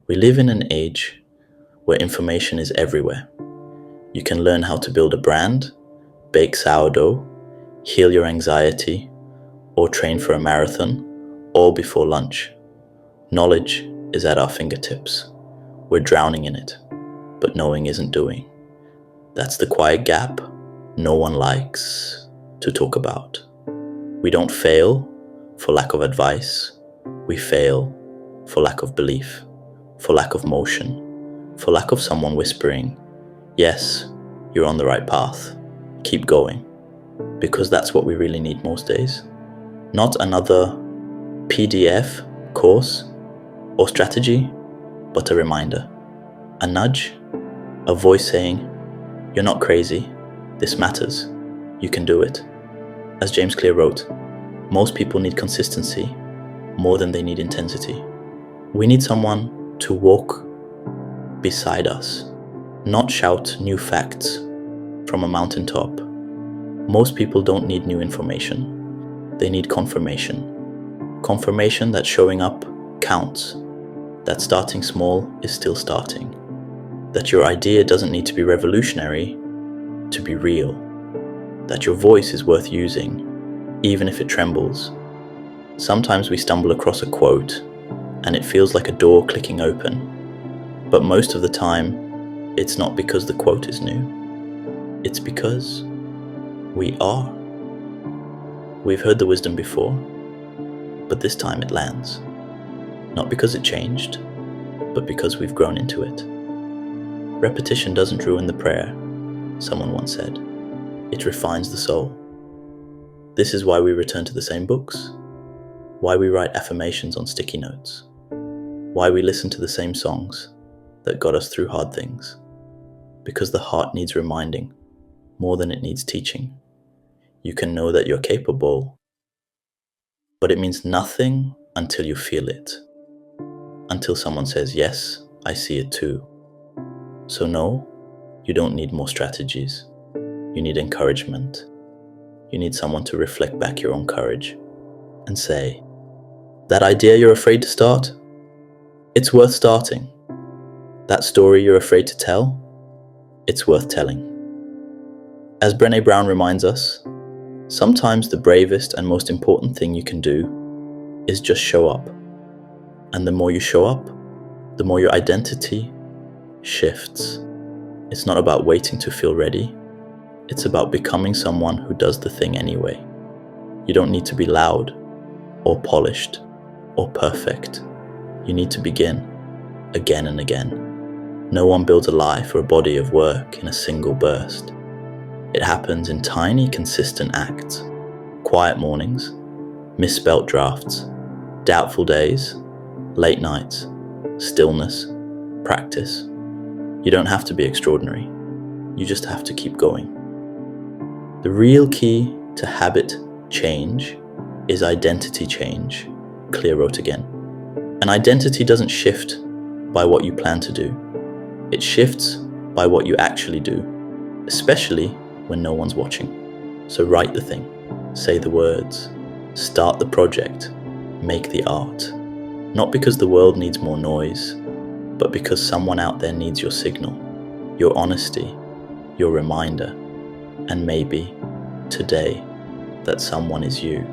We live in an age where information is everywhere. You can learn how to build a brand, bake sourdough, heal your anxiety, or train for a marathon, all before lunch. Knowledge is at our fingertips. We're drowning in it, but knowing isn't doing. That's the quiet gap no one likes to talk about. We don't fail for lack of advice. We fail for lack of belief, for lack of motion, for lack of someone whispering, "Yes, you're on the right path. Keep going." Because that's what we really need most days. Not another PDF, course, or strategy, but a reminder. A nudge, a voice saying, "You're not crazy. This matters. You can do it." As James Clear wrote, most people need consistency more than they need intensity. We need someone to walk beside us, not shout new facts from a mountaintop. Most people don't need new information. They need confirmation. Confirmation that showing up counts, that starting small is still starting, that your idea doesn't need to be revolutionary to be real, that your voice is worth using, even if it trembles. Sometimes we stumble across a quote and it feels like a door clicking open, but most of the time, it's not because the quote is new. It's because we are. We've heard the wisdom before, but this time it lands. Not because it changed, but because we've grown into it. Repetition doesn't ruin the prayer, someone once said. It refines the soul. This is why we return to the same books, why we write affirmations on sticky notes, why we listen to the same songs that got us through hard things. Because the heart needs reminding more than it needs teaching. You can know that you're capable, but it means nothing until you feel it. Until someone says, "Yes, I see it too." So no, you don't need more strategies. You need encouragement. You need someone to reflect back your own courage and say, "That idea you're afraid to start? It's worth starting. That story you're afraid to tell? It's worth telling." As Brené Brown reminds us, sometimes the bravest and most important thing you can do is just show up. And the more you show up, the more your identity shifts. It's not about waiting to feel ready. It's about becoming someone who does the thing anyway. You don't need to be loud or polished or perfect. You need to begin again and again. No one builds a life or a body of work in a single burst. It happens in tiny, consistent acts. Quiet mornings, misspelt drafts, doubtful days, late nights, stillness, practice. You don't have to be extraordinary. You just have to keep going. The real key to habit change is identity change, Clear wrote again. An identity doesn't shift by what you plan to do. It shifts by what you actually do, especially when no one's watching. So write the thing, say the words, start the project, make the art. Not because the world needs more noise, but because someone out there needs your signal, your honesty, your reminder, and maybe today that someone is you.